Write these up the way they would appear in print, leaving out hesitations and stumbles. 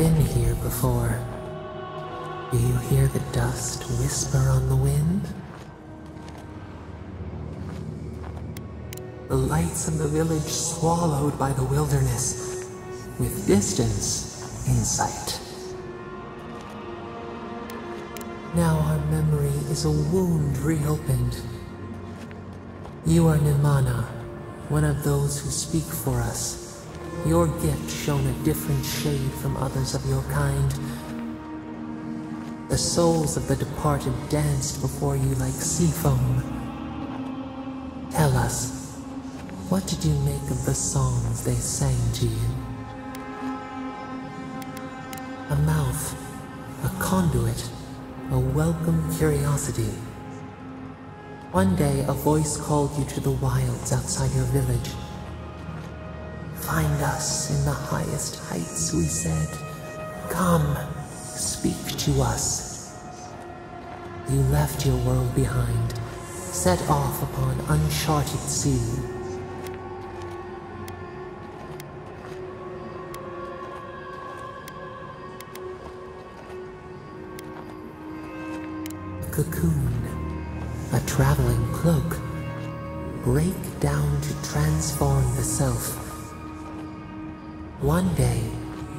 been here before. Do you hear the dust whisper on the wind? The lights of the village swallowed by the wilderness, with distance in sight. Now our memory is a wound reopened. You are Nimana, one of those who speak for us. Your gift shone a different shade from others of your kind. The souls of the departed danced before you like sea foam. Tell us, what did you make of the songs they sang to you? A mouth, a conduit, a welcome curiosity. One day a voice called you to the wilds outside your village. Find us in the highest heights, we said. Come, speak to us. You left your world behind, set off upon uncharted sea. Cocoon, a traveling cloak, break down to transform the self. One day,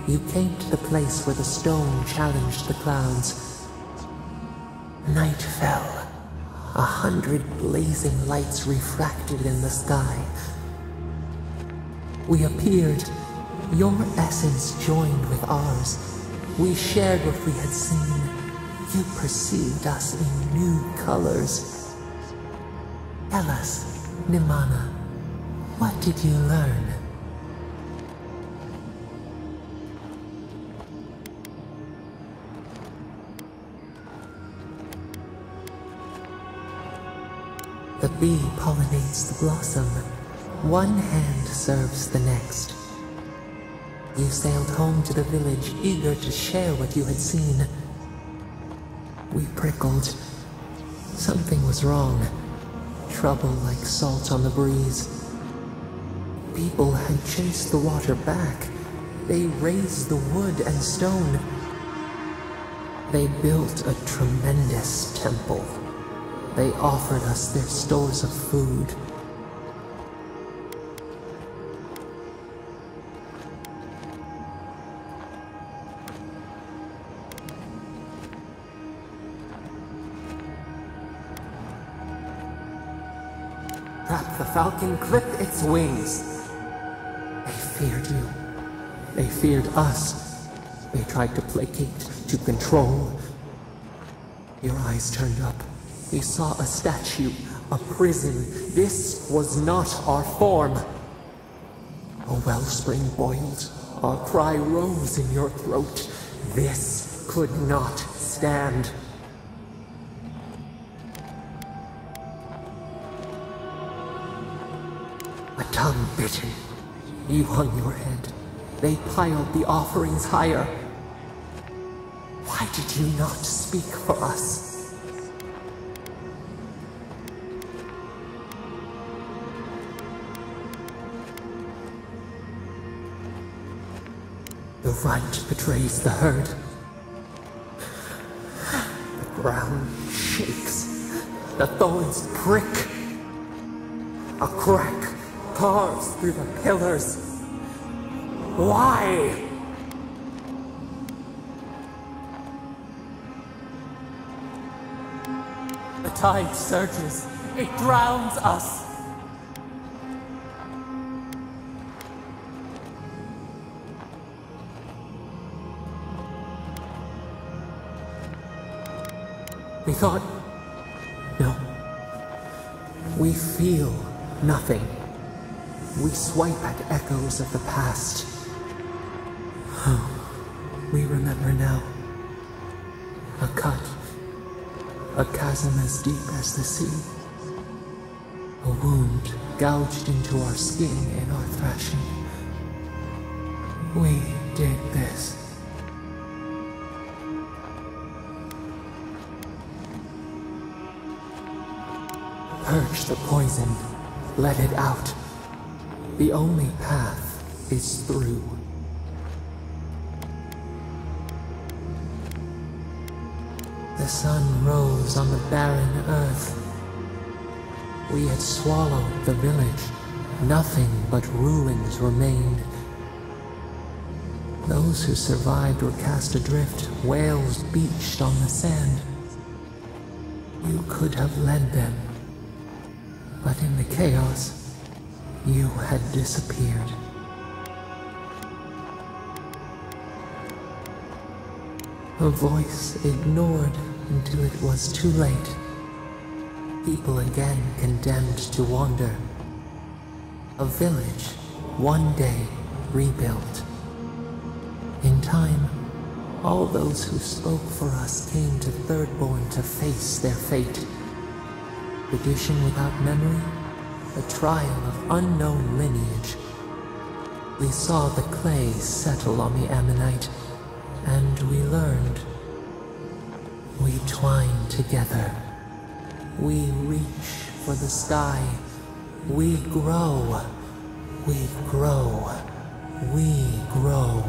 you came to the place where the stone challenged the clouds. Night fell, 100 blazing lights refracted in the sky. We appeared, your essence joined with ours. We shared what we had seen. You perceived us in new colors. Tell us, Nimana, what did you learn? The bee pollinates the blossom. One hand serves the next. You sailed home to the village, eager to share what you had seen. We prickled. Something was wrong. Trouble like salt on the breeze. People had chased the water back. They raised the wood and stone. They built a tremendous temple. They offered us their stores of food. Trap the falcon, clip its wings. They feared you. They feared us. They tried to placate, to control. Your eyes turned up. You saw a statue, a prison. This was not our form. A wellspring boiled. Our cry rose in your throat. This could not stand. A tongue bitten. You hung your head. They piled the offerings higher. Why did you not speak for us? The runt betrays the herd. The ground shakes. The thorns prick. A crack carves through the pillars. Why? The tide surges. It drowns us. We thought, no. We feel nothing. We swipe at echoes of the past. Oh, we remember now. A cut. A chasm as deep as the sea. A wound gouged into our skin in our thrashing. We did this. Purge the poison. Let it out. The only path is through. sun rose on the barren earth. We had swallowed the village. Nothing but ruins remained. Those who survived were cast adrift, whales beached on the sand. You could have led them, but in the chaos, you had disappeared. A voice ignored until it was too late. People again condemned to wander. A village, one day rebuilt. In time, all those who spoke for us came to Thirdborn to face their fate. Tradition without memory, a trial of unknown lineage. We saw the clay settle on the Ammonite, and we learned. We twine together. We reach for the sky. We grow. We grow. We grow.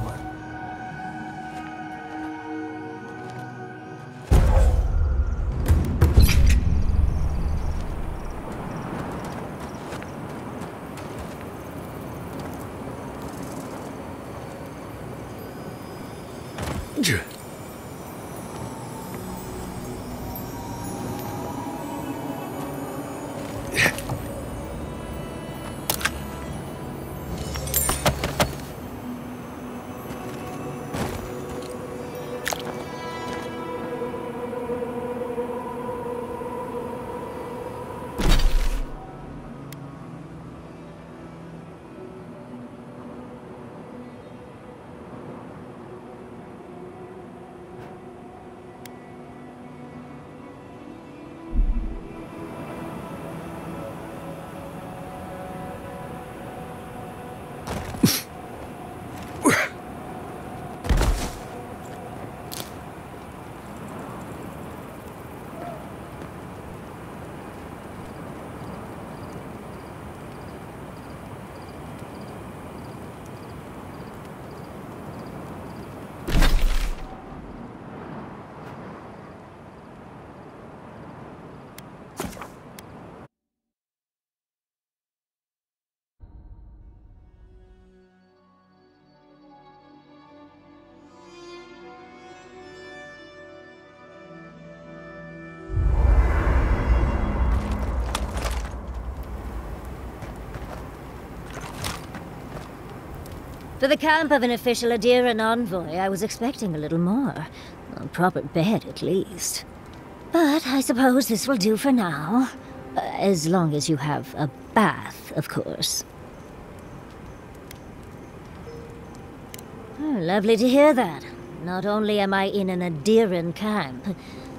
For the camp of an official Adiran envoy, I was expecting a little more. A proper bed, at least. But I suppose this will do for now. As long as you have a bath, of course. Oh, lovely to hear that. Not only am I in an Adiran camp,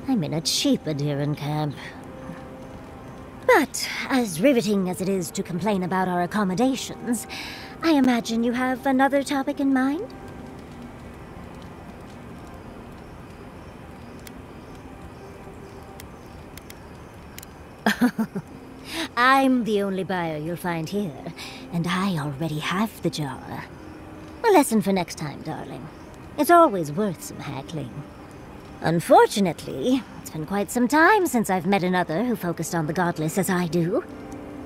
I'm in a cheap Adiran camp. But, as riveting as it is to complain about our accommodations, I imagine you have another topic in mind? I'm the only buyer you'll find here, and I already have the jar. A lesson for next time, darling. It's always worth some haggling. Unfortunately, it's been quite some time since I've met another who focused on the godless as I do.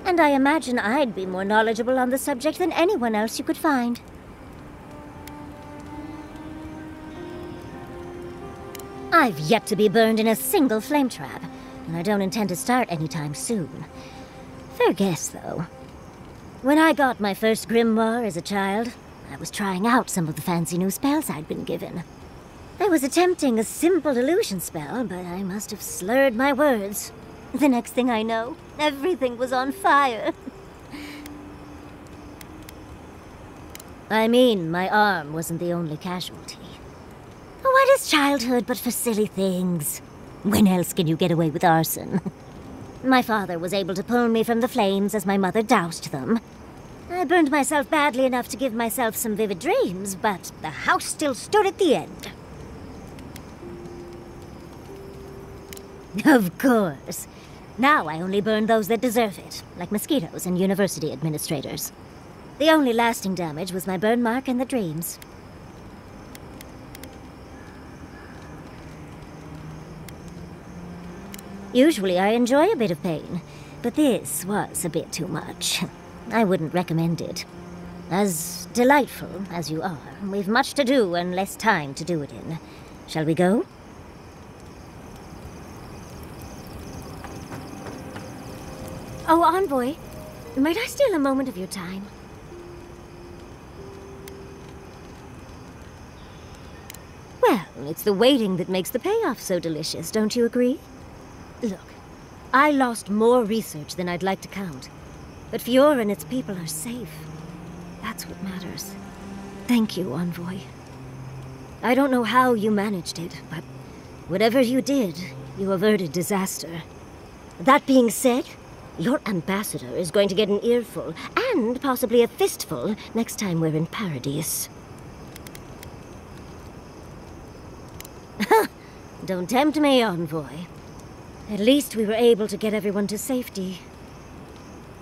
And I imagine I'd be more knowledgeable on the subject than anyone else you could find. I've yet to be burned in a single flame trap, and I don't intend to start anytime soon. Fair guess, though. When I got my first grimoire as a child, I was trying out some of the fancy new spells I'd been given. I was attempting a simple illusion spell, but I must have slurred my words. The next thing I know, everything was on fire. I mean, my arm wasn't the only casualty. What is childhood but for silly things? When else can you get away with arson? My father was able to pull me from the flames as my mother doused them. I burned myself badly enough to give myself some vivid dreams, but the house still stood at the end. Of course. Now I only burn those that deserve it, like mosquitoes and university administrators. The only lasting damage was my burn mark and the dreams. Usually I enjoy a bit of pain, but this was a bit too much. I wouldn't recommend it. As delightful as you are, we've much to do and less time to do it in. Shall we go? Oh, Envoy, might I steal a moment of your time? Well, it's the waiting that makes the payoff so delicious, don't you agree? Look, I lost more research than I'd like to count. But Fiora and its people are safe. That's what matters. Thank you, Envoy. I don't know how you managed it, but whatever you did, you averted disaster. That being said, your ambassador is going to get an earful, and possibly a fistful, next time we're in Paradise. Don't tempt me, Envoy. At least we were able to get everyone to safety.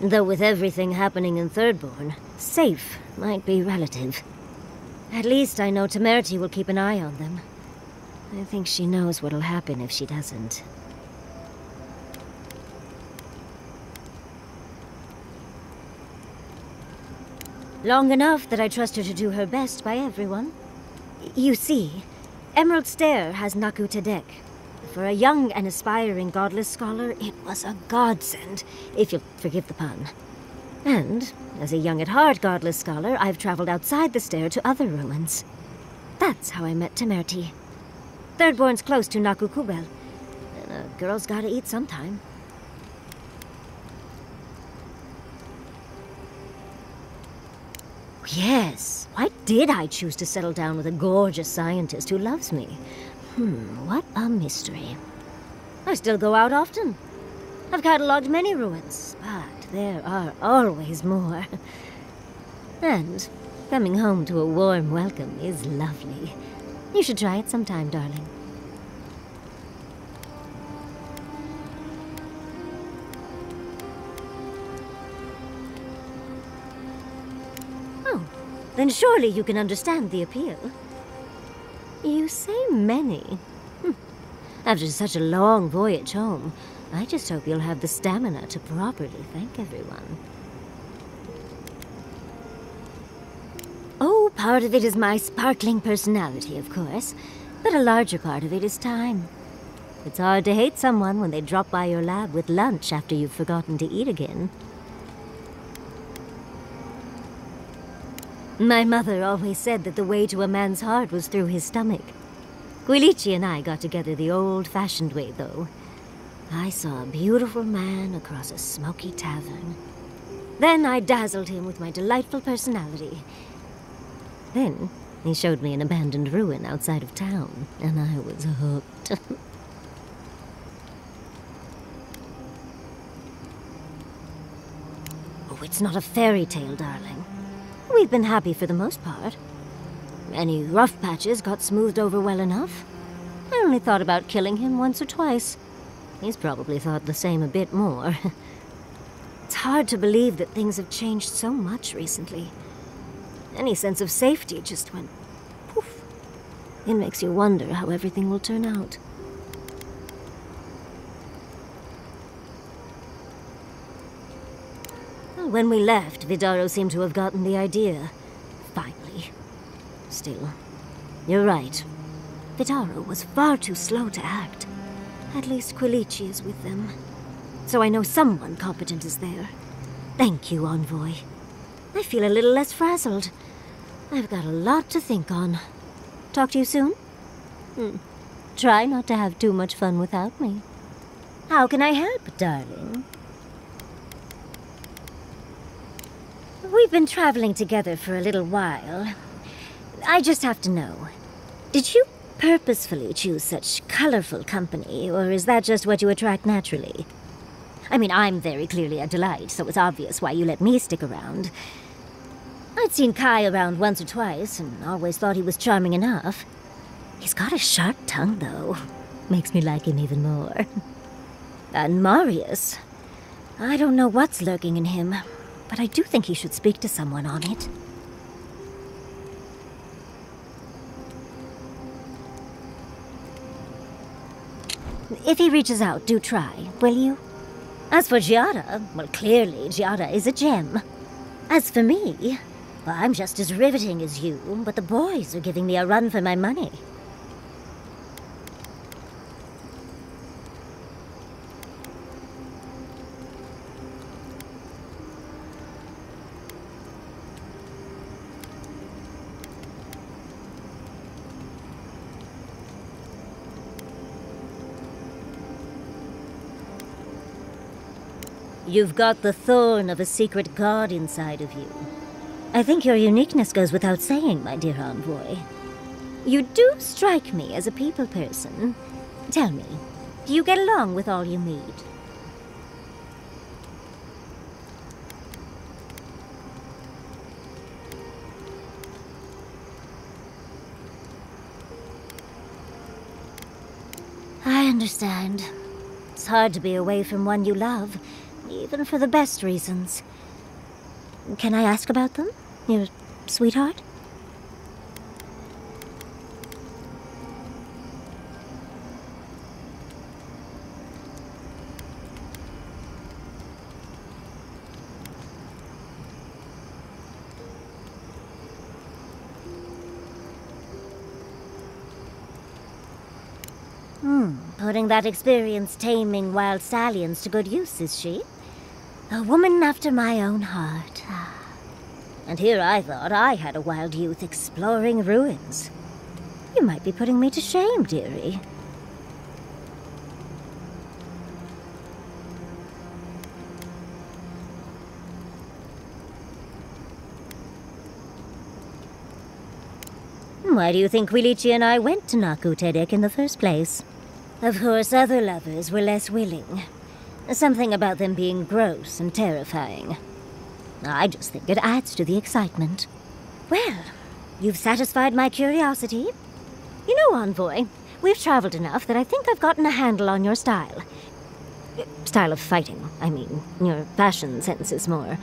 Though with everything happening in Thirdborn, safe might be relative. At least I know Temerity will keep an eye on them. I think she knows what'll happen if she doesn't. Long enough that I trust her to do her best by everyone. You see, Emerald Stair has Naku Tedek. For a young and aspiring godless scholar, it was a godsend, if you'll forgive the pun. And, as a young-at-heart godless scholar, I've traveled outside the stair to other ruins. That's how I met Temerity. Thirdborn's close to Naku Kubel, and a girl's gotta eat sometime. Yes, why did I choose to settle down with a gorgeous scientist who loves me? What a mystery. I still go out often. I've catalogued many ruins, but there are always more. And coming home to a warm welcome is lovely. You should try it sometime, darling. Then surely you can understand the appeal. You say many. After such a long voyage home, I just hope you'll have the stamina to properly thank everyone. Oh, part of it is my sparkling personality, of course, but a larger part of it is time. It's hard to hate someone when they drop by your lab with lunch after you've forgotten to eat again. My mother always said that the way to a man's heart was through his stomach. Quilici and I got together the old-fashioned way, though. I saw a beautiful man across a smoky tavern. Then I dazzled him with my delightful personality. Then he showed me an abandoned ruin outside of town, and I was hooked. Oh, it's not a fairy tale, darling. We've been happy for the most part. Any rough patches got smoothed over well enough. I only thought about killing him once or twice. He's probably thought the same a bit more. It's hard to believe that things have changed so much recently. Any sense of safety just went poof. It makes you wonder how everything will turn out. When we left, Vidaro seemed to have gotten the idea. Finally. Still, you're right. Vidaro was far too slow to act. At least Quilici is with them. So I know someone competent is there. Thank you, Envoy. I feel a little less frazzled. I've got a lot to think on. Talk to you soon? Try not to have too much fun without me. How can I help, darling? We've been traveling together for a little while. I just have to know, did you purposefully choose such colorful company, or is that just what you attract naturally? I mean, I'm very clearly a delight, so it's obvious why you let me stick around. I'd seen Kai around once or twice, and always thought he was charming enough. He's got a sharp tongue, though. Makes me like him even more. And Marius, I don't know what's lurking in him, but I do think he should speak to someone on it. If he reaches out, do try, will you? As for Giada, well, clearly Giada is a gem. As for me, well, I'm just as riveting as you, but the boys are giving me a run for my money. You've got the thorn of a secret god inside of you. I think your uniqueness goes without saying, my dear envoy. You do strike me as a people person. Tell me, do you get along with all you meet? I understand. It's hard to be away from one you love, even for the best reasons. Can I ask about them, your sweetheart? Putting that experience taming wild stallions to good use, is she? A woman after my own heart. And here I thought I had a wild youth exploring ruins. You might be putting me to shame, dearie. Why do you think Quilici and I went to Naku Tedek in the first place? Of course, other lovers were less willing. Something about them being gross and terrifying. I just think it adds to the excitement. Well, you've satisfied my curiosity. You know, Envoy, we've traveled enough that I think I've gotten a handle on your style. Style of fighting, I mean. Your fashion sense is more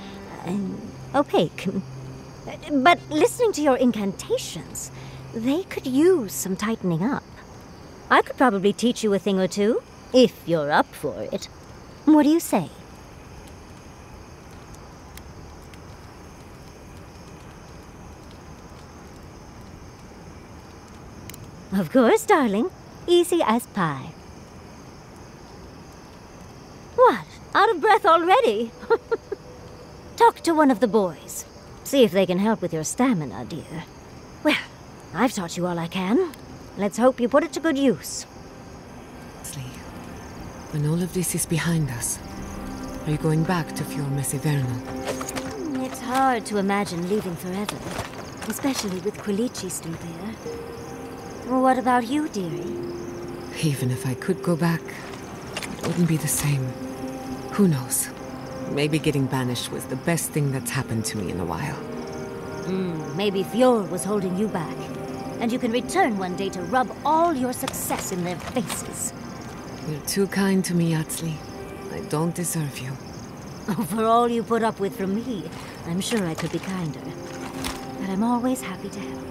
opaque. But listening to your incantations, they could use some tightening up. I could probably teach you a thing or two, if you're up for it. What do you say? Of course, darling. Easy as pie. What? Out of breath already? Talk to one of the boys. See if they can help with your stamina, dear. Well, I've taught you all I can. Let's hope you put it to good use. When all of this is behind us, are you going back to Fior Mesivernal? It's hard to imagine leaving forever, especially with Quilici still there. What about you, dearie? Even if I could go back, it wouldn't be the same. Who knows? Maybe getting banished was the best thing that's happened to me in a while. Maybe Fior was holding you back. And you can return one day to rub all your success in their faces. You're too kind to me, Yatsli. I don't deserve you. Oh, for all you put up with from me, I'm sure I could be kinder. But I'm always happy to help.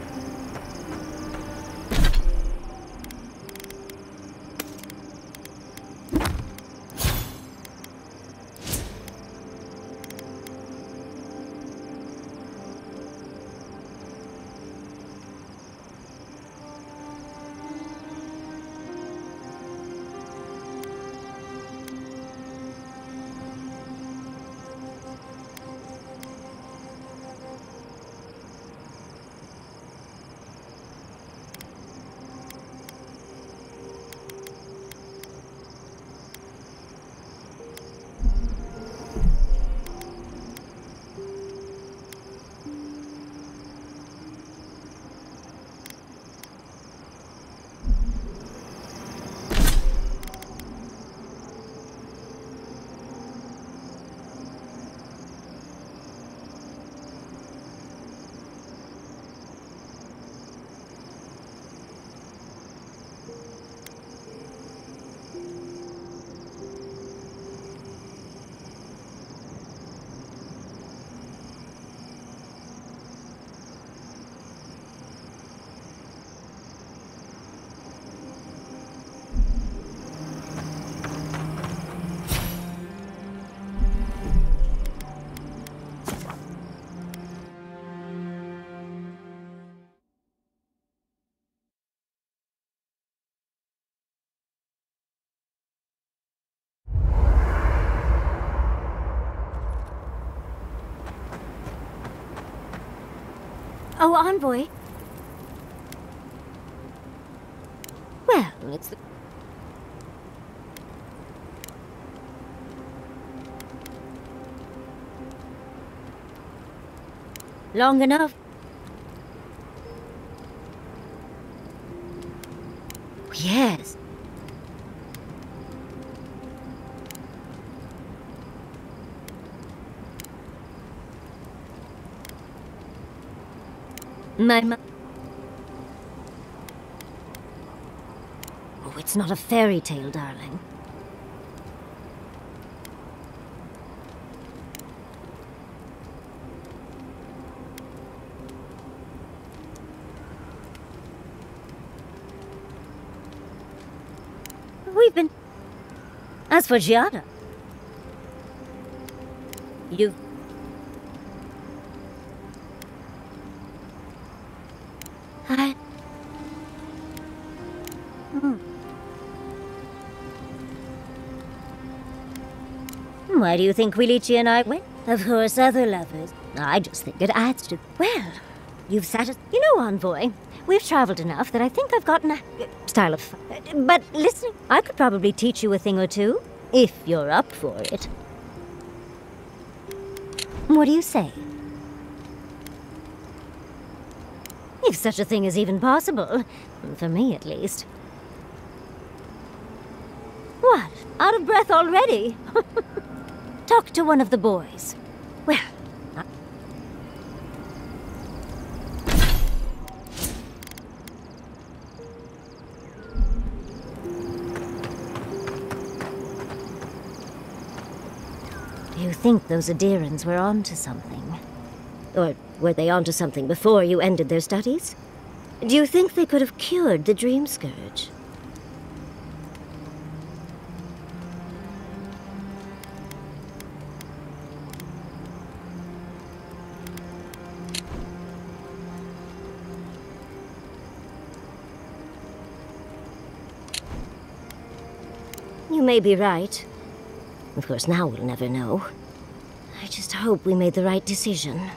Oh, Envoy. Well, it's the... Long enough. Yes. Oh, it's not a fairy tale, darling. We've been... As for Giada... You've... Why do you think Quilici and I went? Of course, other lovers. I just think it adds to... Well, you've You know, Envoy, we've traveled enough that I think I've gotten a style of... But listen, I could probably teach you a thing or two, if you're up for it. What do you say? If such a thing is even possible. For me, at least. What? Out of breath already? Talk to one of the boys. Well... Do you think those Adirans were onto something? Or were they onto something before you ended their studies? Do you think they could have cured the Dream Scourge? You may be right. Of course, now we'll never know. I just hope we made the right decision.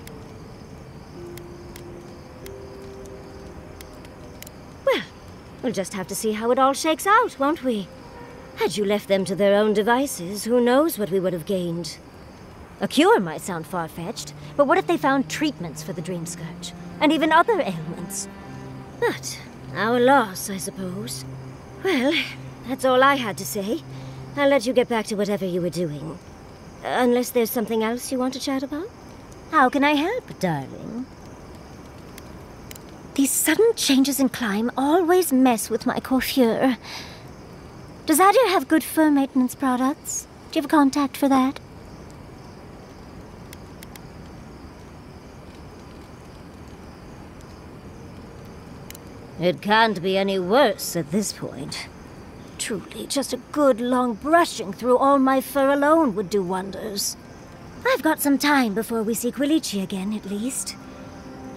Well, we'll just have to see how it all shakes out, won't we? Had you left them to their own devices, who knows what we would have gained. A cure might sound far-fetched, but what if they found treatments for the Dream Scourge? And even other ailments? But our loss, I suppose. Well, that's all I had to say. I'll let you get back to whatever you were doing. Unless there's something else you want to chat about? How can I help, darling? These sudden changes in climb always mess with my coiffure. Does Adir have good fur maintenance products? Do you have a contact for that? It can't be any worse at this point. Truly, just a good long brushing through all my fur alone would do wonders. I've got some time before we see Quilici again, at least.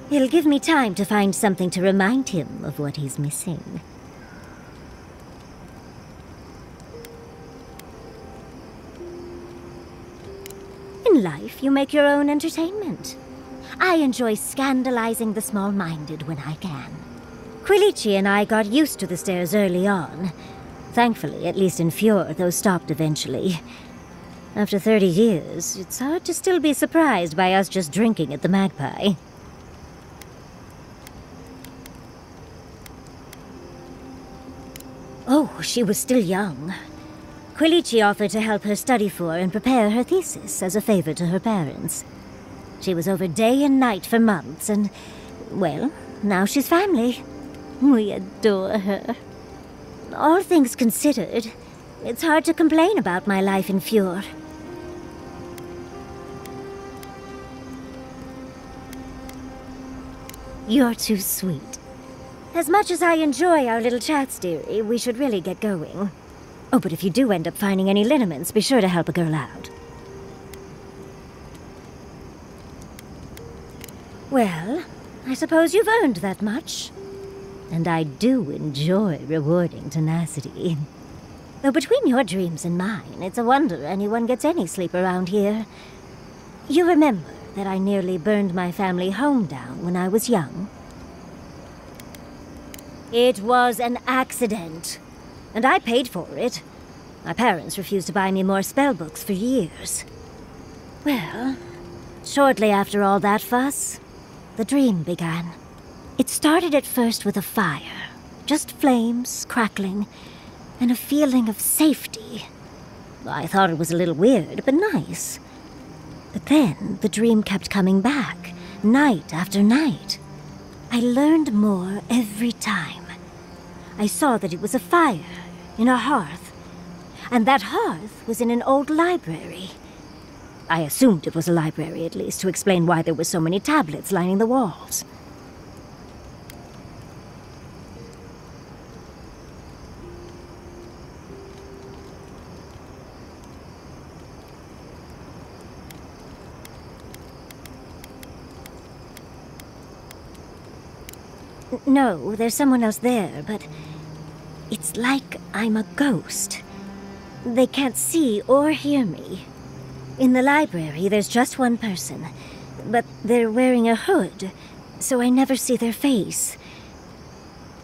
It'll give me time to find something to remind him of what he's missing. In life, you make your own entertainment. I enjoy scandalizing the small-minded when I can. Quilici and I got used to the stairs early on. Thankfully, at least in Fjord, those stopped eventually. After 30 years, it's hard to still be surprised by us just drinking at the Magpie. Oh, she was still young. Quilici offered to help her study for and prepare her thesis as a favor to her parents. She was over day and night for months, and, well, now she's family. We adore her. All things considered, it's hard to complain about my life in Fjord. You're too sweet. As much as I enjoy our little chats, dearie, we should really get going. Oh, but if you do end up finding any liniments, be sure to help a girl out. Well, I suppose you've earned that much. And I do enjoy rewarding tenacity. Though between your dreams and mine, it's a wonder anyone gets any sleep around here. You remember, that I nearly burned my family home down when I was young? It was an accident, and I paid for it. My parents refused to buy me more spellbooks for years. Well, shortly after all that fuss, the dream began. It started at first with a fire, just flames crackling, and a feeling of safety. I thought it was a little weird, but nice. But then the dream kept coming back, night after night. I learned more every time. I saw that it was a fire in a hearth, and that hearth was in an old library. I assumed it was a library, at least, to explain why there were so many tablets lining the walls. No, there's someone else there, but it's like I'm a ghost. They can't see or hear me. In the library, there's just one person, but they're wearing a hood, so I never see their face.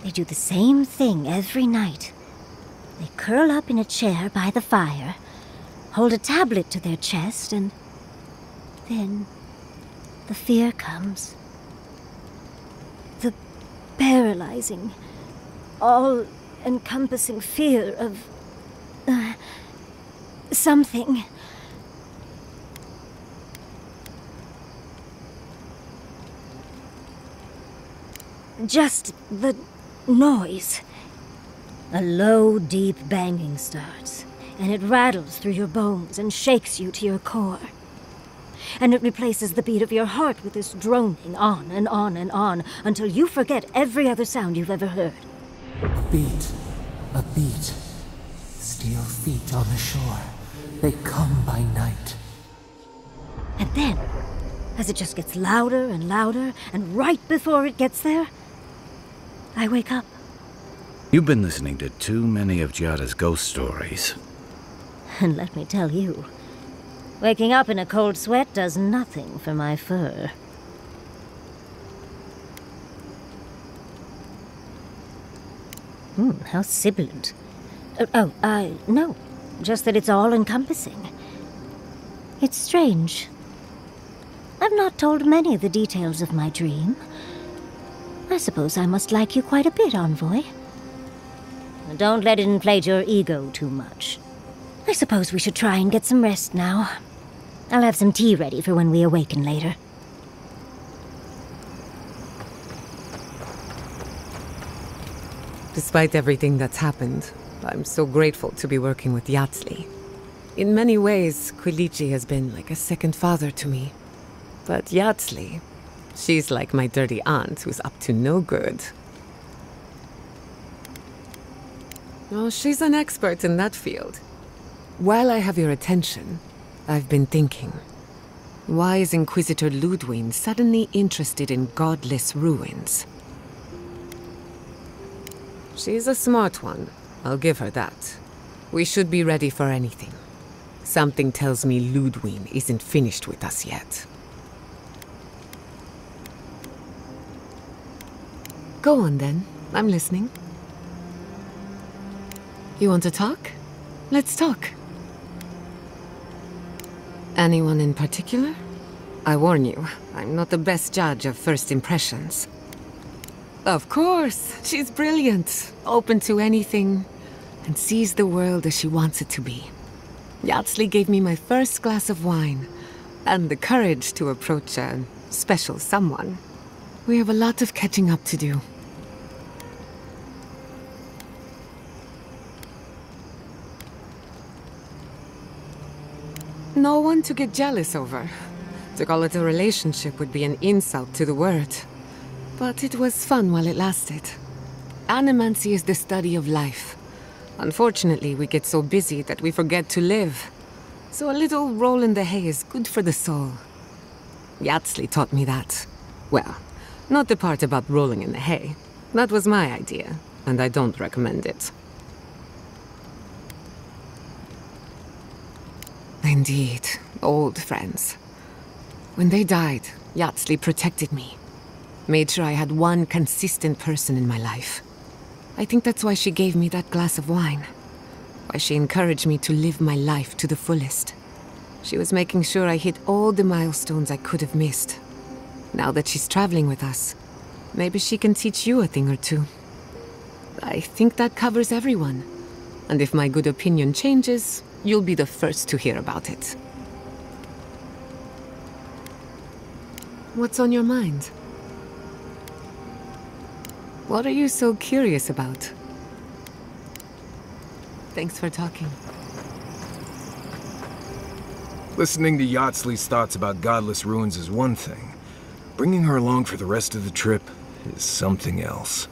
They do the same thing every night. They curl up in a chair by the fire, hold a tablet to their chest, and then the fear comes. The paralyzing, all-encompassing fear of something. Just the noise. A low, deep banging starts, and it rattles through your bones and shakes you to your core. And it replaces the beat of your heart with this droning on and on and on until you forget every other sound you've ever heard. A beat. Steel feet on the shore. They come by night. And then, as it just gets louder and louder, and right before it gets there, I wake up. You've been listening to too many of Giada's ghost stories. And let me tell you, waking up in a cold sweat does nothing for my fur. How sibilant. No. Just that it's all-encompassing. It's strange. I've not told many of the details of my dream. I suppose I must like you quite a bit, Envoy. Don't let it inflate your ego too much. I suppose we should try and get some rest now. I'll have some tea ready for when we awaken later. Despite everything that's happened, I'm so grateful to be working with Yatsli. In many ways, Quilici has been like a second father to me. But Yatsli, she's like my dirty aunt who's up to no good. Oh, she's an expert in that field. While I have your attention, I've been thinking. Why is Inquisitor Ludwig suddenly interested in godless ruins? She's a smart one. I'll give her that. We should be ready for anything. Something tells me Ludwig isn't finished with us yet. Go on then. I'm listening. You want to talk? Let's talk. Anyone in particular? I warn you, I'm not the best judge of first impressions. Of course, she's brilliant, open to anything, and sees the world as she wants it to be. Yatsli gave me my first glass of wine, and the courage to approach a special someone. We have a lot of catching up to do. No one to get jealous over. To call it a relationship would be an insult to the word. But it was fun while it lasted. Animancy is the study of life. Unfortunately, we get so busy that we forget to live. So a little roll in the hay is good for the soul. Yatsli taught me that. Well, not the part about rolling in the hay. That was my idea, and I don't recommend it. Indeed, old friends. When they died, Yatsley protected me. Made sure I had one consistent person in my life. I think that's why she gave me that glass of wine. Why she encouraged me to live my life to the fullest. She was making sure I hit all the milestones I could have missed. Now that she's traveling with us, maybe she can teach you a thing or two. I think that covers everyone. And if my good opinion changes, you'll be the first to hear about it. What's on your mind? What are you so curious about? Thanks for talking. Listening to Yatsley's thoughts about godless ruins is one thing. Bringing her along for the rest of the trip is something else.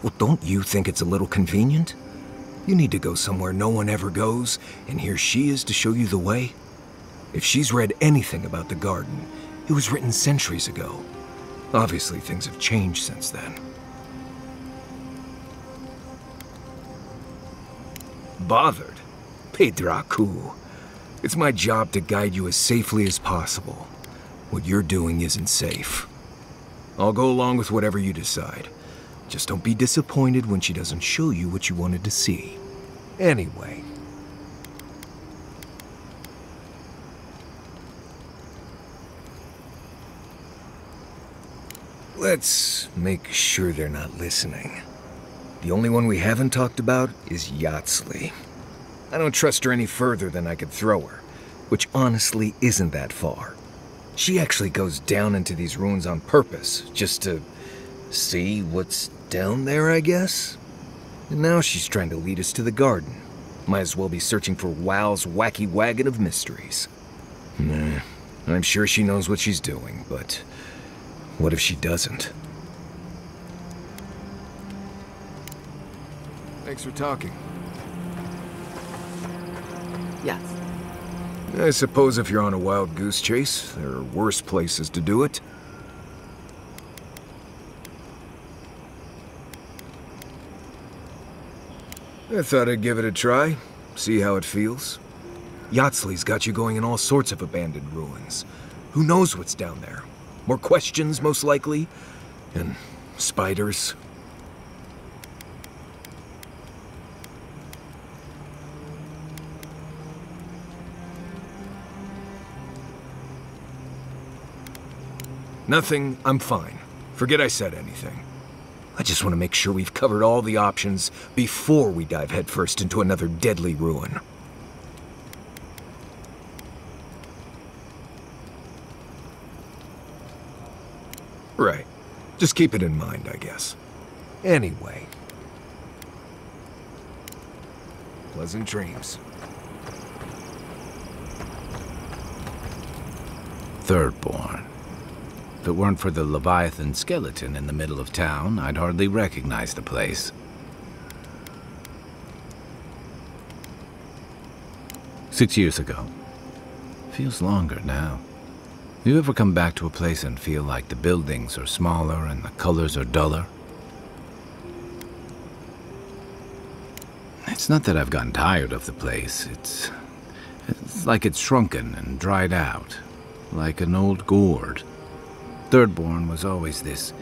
Well, don't you think it's a little convenient? You need to go somewhere no one ever goes, and here she is to show you the way. If she's read anything about the garden, it was written centuries ago. Obviously, things have changed since then. Bothered? Pedraku. It's my job to guide you as safely as possible. What you're doing isn't safe. I'll go along with whatever you decide. Just don't be disappointed when she doesn't show you what you wanted to see. Anyway. Let's make sure they're not listening. The only one we haven't talked about is Yatsley. I don't trust her any further than I could throw her, which honestly isn't that far. She actually goes down into these ruins on purpose, just to see what's down there, I guess? And now she's trying to lead us to the garden. Might as well be searching for WoW's wacky wagon of mysteries. Nah, I'm sure she knows what she's doing, but what if she doesn't? Thanks for talking. Yes. I suppose if you're on a wild goose chase, there are worse places to do it. I thought I'd give it a try, see how it feels. Yatsley's got you going in all sorts of abandoned ruins. Who knows what's down there? More questions, most likely. And spiders. Nothing, I'm fine. Forget I said anything. I just want to make sure we've covered all the options before we dive headfirst into another deadly ruin. Right. Just keep it in mind, I guess. Anyway. Pleasant dreams. Thirdborn. If it weren't for the Leviathan skeleton in the middle of town, I'd hardly recognize the place. 6 years ago. Feels longer now. You ever come back to a place and feel like the buildings are smaller and the colors are duller? It's not that I've gotten tired of the place. It's like it's shrunken and dried out, like an old gourd. Thirdborn was always this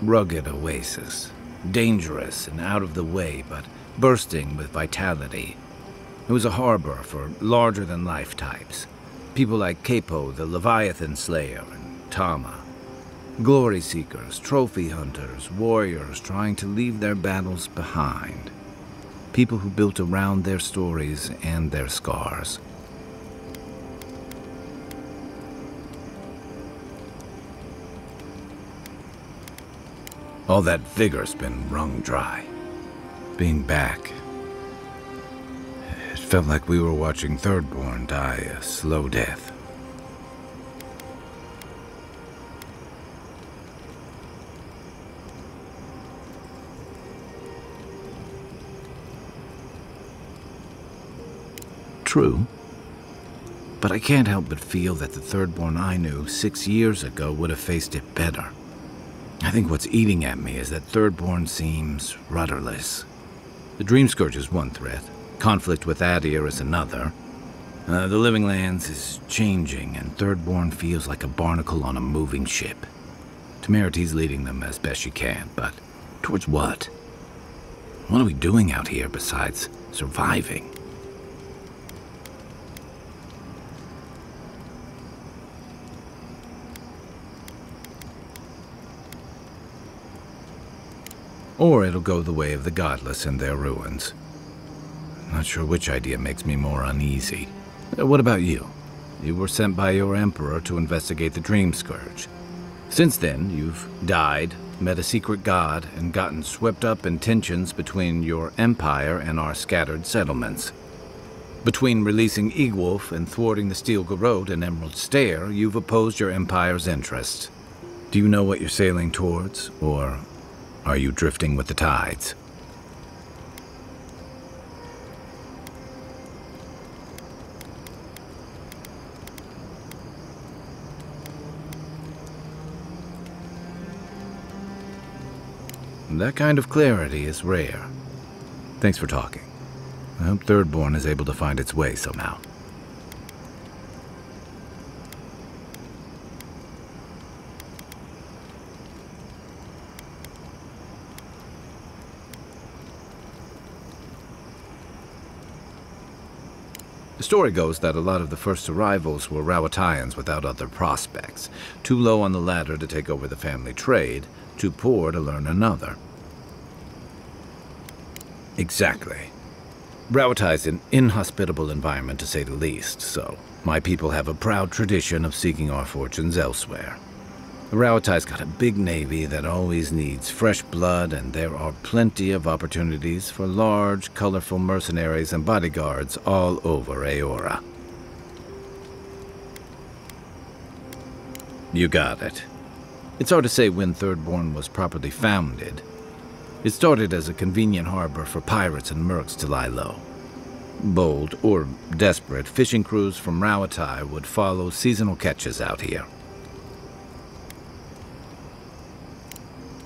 rugged oasis, dangerous and out of the way, but bursting with vitality. It was a harbor for larger-than-life types, people like Capo, the Leviathan Slayer, and Tama. Glory seekers, trophy hunters, warriors trying to leave their battles behind. People who built around their stories and their scars. All that vigor's been wrung dry. Being back, it felt like we were watching Thirdborn die a slow death. True, but I can't help but feel that the Thirdborn I knew 6 years ago would have faced it better. I think what's eating at me is that Thirdborn seems rudderless, The Dream Scourge is one threat. Conflict with Adir is another. The Living Lands is changing, and Thirdborn feels like a barnacle on a moving ship. Temerity's leading them as best she can, but towards what? What are we doing out here besides surviving? Or it'll go the way of the godless and their ruins. Not sure which idea makes me more uneasy. What about you? You were sent by your emperor to investigate the Dream Scourge. Since then, you've died, met a secret god, and gotten swept up in tensions between your empire and our scattered settlements. Between releasing Egwolf and thwarting the Steel Garrote and Emerald Stair, you've opposed your empire's interests. Do you know what you're sailing towards, or are you drifting with the tides? That kind of clarity is rare. Thanks for talking. I hope Thirdborn is able to find its way somehow. The story goes that a lot of the first arrivals were Rawatayans without other prospects, too low on the ladder to take over the family trade, too poor to learn another. Exactly. Rawatai's an inhospitable environment, to say the least, so my people have a proud tradition of seeking our fortunes elsewhere. Rawatai's got a big navy that always needs fresh blood, and there are plenty of opportunities for large, colorful mercenaries and bodyguards all over Aora. You got it. It's hard to say when Thirdborn was properly founded. It started as a convenient harbor for pirates and mercs to lie low. Bold, or desperate, fishing crews from Rawatai would follow seasonal catches out here.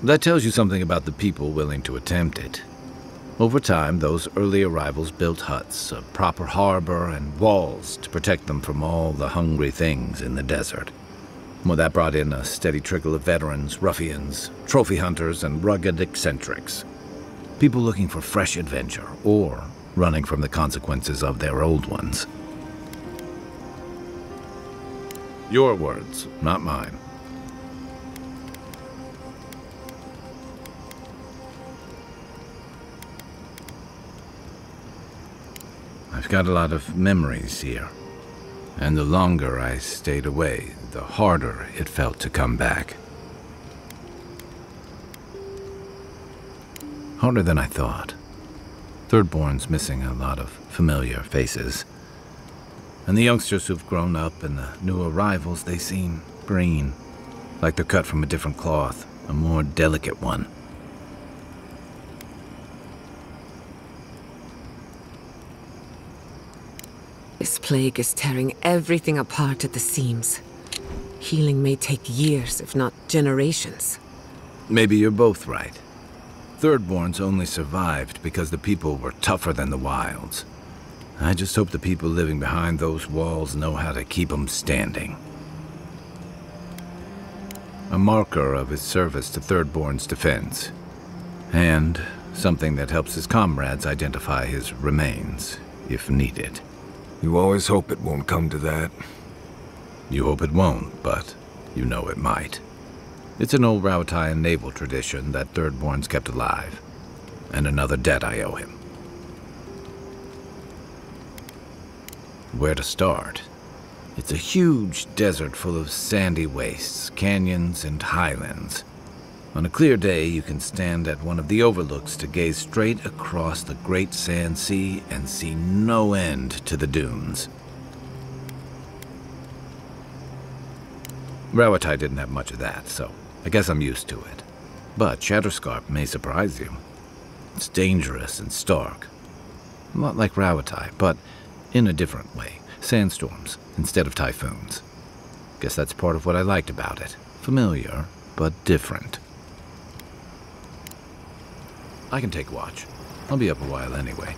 That tells you something about the people willing to attempt it. Over time, those early arrivals built huts, a proper harbor, and walls to protect them from all the hungry things in the desert. Well, that brought in a steady trickle of veterans, ruffians, trophy hunters, and rugged eccentrics. People looking for fresh adventure, or running from the consequences of their old ones. Your words, not mine. I've got a lot of memories here, and the longer I stayed away, the harder it felt to come back. Harder than I thought. Thirdborn's missing a lot of familiar faces. And the youngsters who've grown up and the new arrivals, they seem green, like they're cut from a different cloth, a more delicate one. This plague is tearing everything apart at the seams. Healing may take years, if not generations. Maybe you're both right. Thirdborn's only survived because the people were tougher than the wilds. I just hope the people living behind those walls know how to keep them standing. A marker of his service to Thirdborn's defense. And something that helps his comrades identify his remains, if needed. You always hope it won't come to that. You hope it won't, but you know it might. It's an old Rawatayan naval tradition that Thirdborn's kept alive, and another debt I owe him. Where to start? It's a huge desert full of sandy wastes, canyons, and highlands. On a clear day, you can stand at one of the overlooks to gaze straight across the Great Sand Sea and see no end to the dunes. Rawatai didn't have much of that, so I guess I'm used to it. But Shatterscarp may surprise you. It's dangerous and stark. A lot like Rawatai, but in a different way. Sandstorms instead of typhoons. Guess that's part of what I liked about it. Familiar, but different. I can take watch. I'll be up a while anyway.